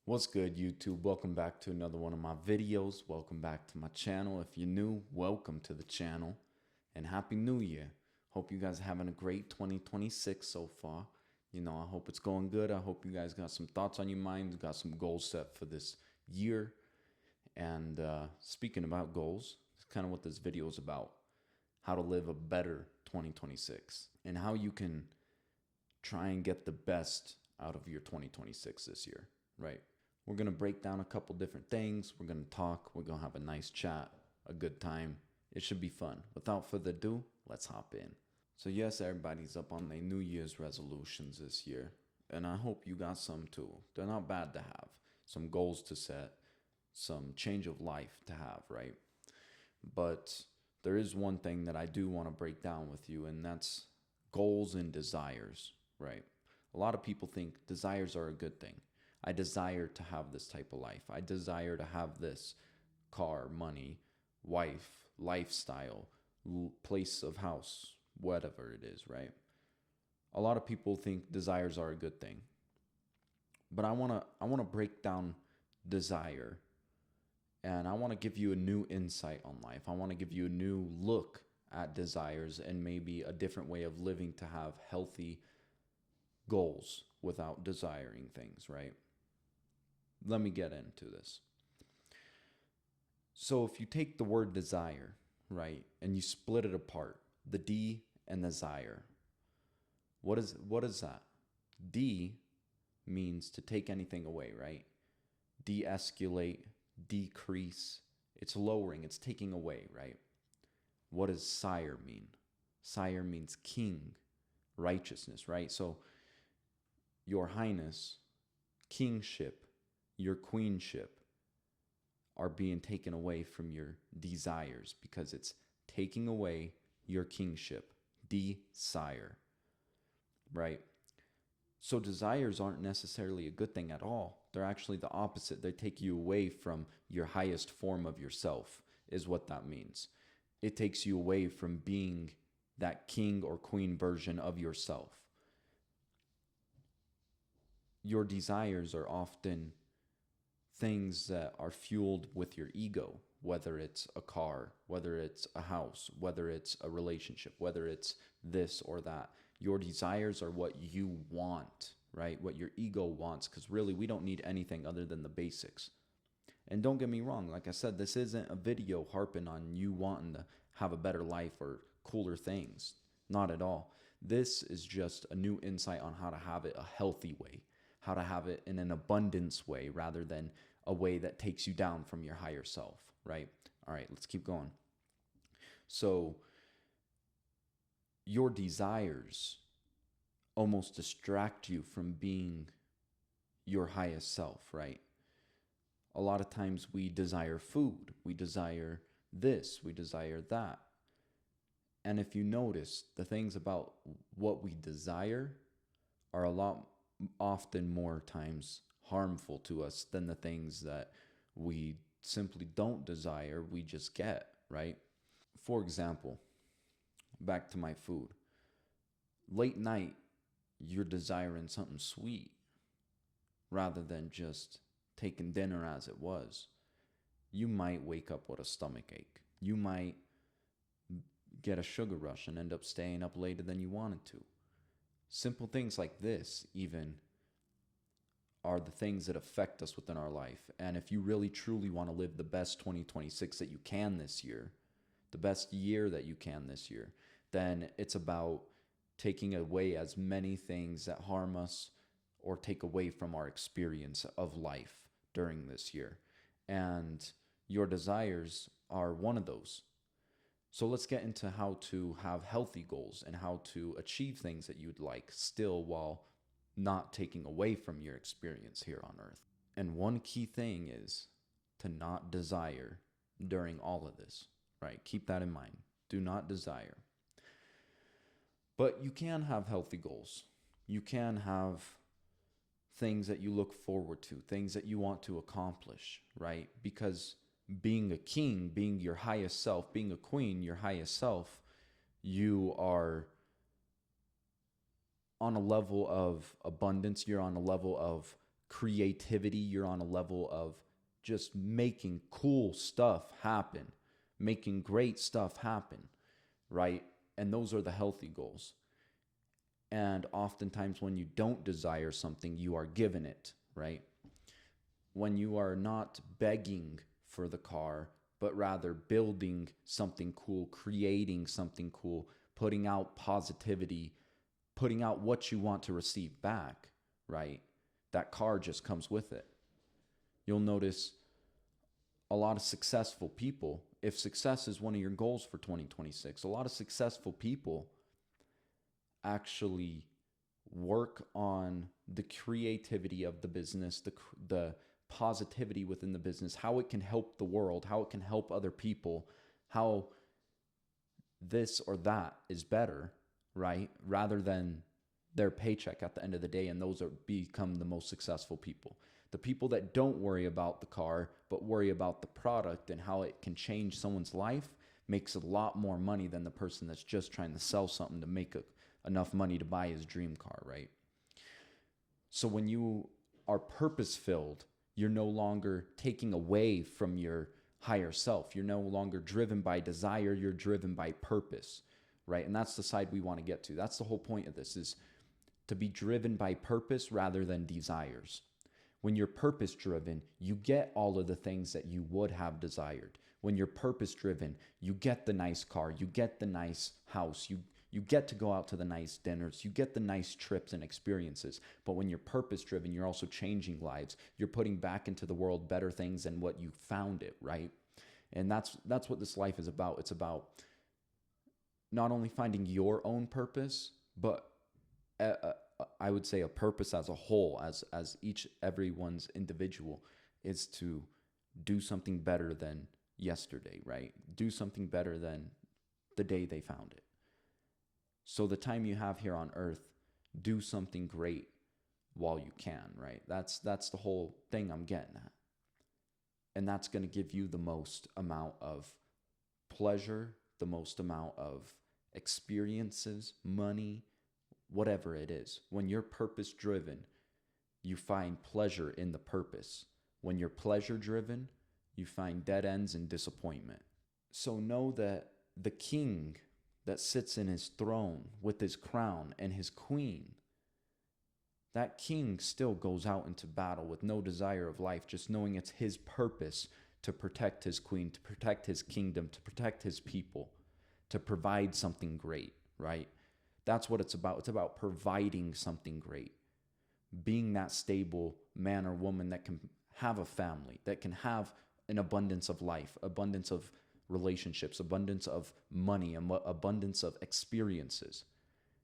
What's good, YouTube? Welcome back to another one of my videos. Welcome back to my channel. If you're new, welcome to the channel and Happy New Year. Hope you guys are having a great 2026 so far. I hope it's going good. I hope you guys got some thoughts on your mind, got some goals set for this year. And speaking about goals, it's kind of what this video is about. How to live a better 2026 and how you can try and get the best out of your 2026 this year, right? We're going to break down a couple different things. We're going to talk. We're going to have a nice chat, a good time. It should be fun. Without further ado, let's hop in. So yes, everybody's up on their New Year's resolutions this year. And I hope you got some too. They're not bad to have. Some goals to set, some change of life to have, right? But there is one thing that I do want to break down with you, and that's goals and desires, right? A lot of people think desires are a good thing. I desire to have this type of life. I desire to have this car, money, wife, lifestyle, place of house, whatever it is, right? A lot of people think desires are a good thing. But I want to break down desire, and I want to give you a new insight on life. I want to give you a new look at desires and maybe a different way of living to have healthy goals without desiring things, right? Let me get into this. So if you take the word desire, right, and you split it apart, the D and the desire, what is that? D means to take anything away, right? De-escalate, decrease. It's lowering, it's taking away, right? What does sire mean? Sire means king, righteousness, right? So your highness, kingship, your queenship are being taken away from your desires because it's taking away your kingship, desire, right? So desires aren't necessarily a good thing at all. They're actually the opposite. They take you away from your highest form of yourself, is what that means. It takes you away from being that king or queen version of yourself. Your desires are often things that are fueled with your ego, whether it's a car, whether it's a house, whether it's a relationship, whether it's this or that. Your desires are what you want, right? What your ego wants, because really we don't need anything other than the basics. And don't get me wrong, like I said, this isn't a video harping on you wanting to have a better life or cooler things. Not at all. This is just a new insight on how to have it a healthy way, how to have it in an abundance way rather than a way that takes you down from your higher self, right? All right, let's keep going. So your desires almost distract you from being your highest self, right? A lot of times we desire food, we desire this, we desire that. And if you notice, the things about what we desire are a lot often more times harmful to us than the things that we simply don't desire, we just get, right? For example, back to my food. Late night, you're desiring something sweet rather than just taking dinner as it was. You might wake up with a stomach ache. You might get a sugar rush and end up staying up later than you wanted to. Simple things like this even are the things that affect us within our life. And if you really truly want to live the best 2026 that you can this year, the best year that you can this year, then it's about taking away as many things that harm us or take away from our experience of life during this year. And your desires are one of those. So let's get into how to have healthy goals and how to achieve things that you'd like still while not taking away from your experience here on earth. And one key thing is to not desire during all of this, right? Keep that in mind. Do not desire. But you can have healthy goals. You can have things that you look forward to, things that you want to accomplish, right? Because being a king, being your highest self, being a queen, your highest self, you are on a level of abundance, you're on a level of creativity. You're on a level of just making cool stuff happen, making great stuff happen, right? And those are the healthy goals. And oftentimes when you don't desire something, you are given it, right? When you are not begging for the car, but rather building something cool, creating something cool, putting out positivity, putting out what you want to receive back, right? That car just comes with it. You'll notice a lot of successful people, if success is one of your goals for 2026, a lot of successful people actually work on the creativity of the business, the positivity within the business, how it can help the world, how it can help other people, how this or that is better, right? Rather than their paycheck at the end of the day. And those are become the most successful people. The people that don't worry about the car, but worry about the product and how it can change someone's life makes a lot more money than the person that's just trying to sell something to make enough money to buy his dream car, right? So when you are purpose-filled, you're no longer taking away from your higher self. You're no longer driven by desire, you're driven by purpose, right? And that's the side we want to get to. That's the whole point of this, is to be driven by purpose rather than desires. When you're purpose driven, you get all of the things that you would have desired. When you're purpose driven, you get the nice car, you get the nice house, you get to go out to the nice dinners, you get the nice trips and experiences. But when you're purpose driven, you're also changing lives. You're putting back into the world better things than what you found it, right? And that's what this life is about. It's about not only finding your own purpose, but I would say a purpose as a whole, as everyone's individual, is to do something better than yesterday, right? Do something better than the day they found it. So the time you have here on earth, do something great while you can, right? That's the whole thing I'm getting at. And that's going to give you the most amount of pleasure, the most amount of experiences, money, whatever it is. When you're purpose driven, you find pleasure in the purpose. When you're pleasure driven, you find dead ends and disappointment. So know that the king that sits in his throne with his crown and his queen, that king still goes out into battle with no desire of life, just knowing it's his purpose to protect his queen, to protect his kingdom, to protect his people, to provide something great, right? That's what it's about. It's about providing something great, being that stable man or woman that can have a family, that can have an abundance of life, abundance of relationships, abundance of money, abundance of experiences.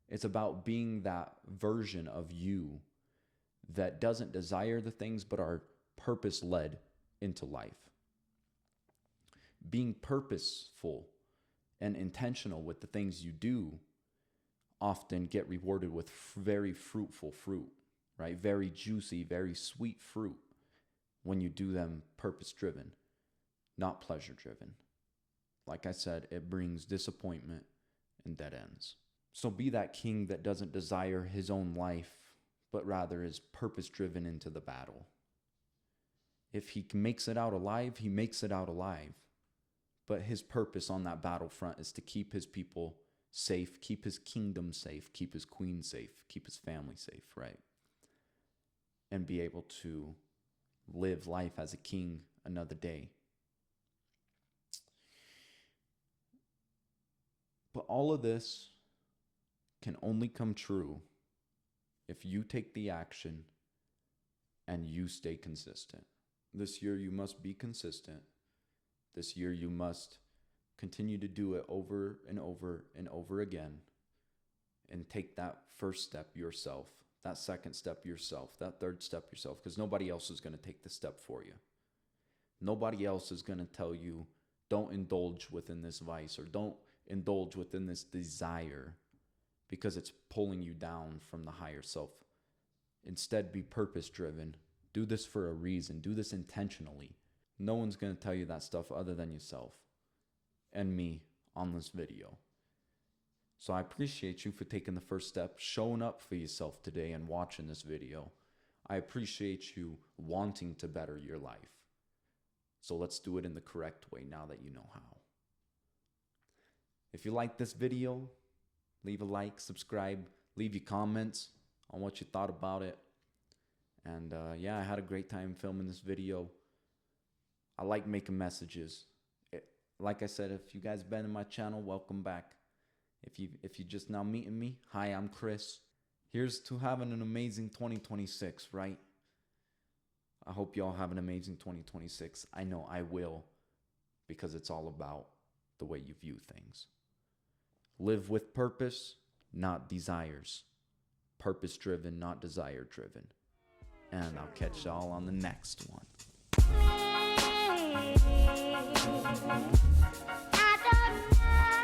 It's about being that version of you that doesn't desire the things but are purpose-led into life. Being purposeful and intentional with the things you do often get rewarded with very fruitful fruit, right? Very juicy, very sweet fruit when you do them purpose-driven, not pleasure-driven. Like I said, it brings disappointment and dead ends. So be that king that doesn't desire his own life, but rather is purpose-driven into the battle. If he makes it out alive, he makes it out alive. But his purpose on that battlefront is to keep his people safe, keep his kingdom safe, keep his queen safe, keep his family safe, right? And be able to live life as a king another day. But all of this can only come true if you take the action and you stay consistent. This year you must be consistent. This year you must continue to do it over and over and over again, and take that first step yourself, that second step yourself, that third step yourself, because nobody else is going to take the step for you. Nobody else is going to tell you, don't indulge within this vice, or don't indulge within this desire, because it's pulling you down from the higher self. Instead, be purpose-driven. Do this for a reason. Do this intentionally. No one's going to tell you that stuff other than yourself and me on this video. So I appreciate you for taking the first step, showing up for yourself today and watching this video. I appreciate you wanting to better your life. So let's do it in the correct way now that you know how. If you like this video, leave a like, subscribe, leave your comments on what you thought about it. And yeah, I had a great time filming this video. I like making messages. Like I said, if you guys been in my channel, welcome back. If you just now meeting me, hi, I'm Chris. Here's to having an amazing 2026, right? I hope you all have an amazing 2026. I know I will, because it's all about the way you view things. Live with purpose, not desires. Purpose driven, not desire driven. And I'll catch y'all on the next one.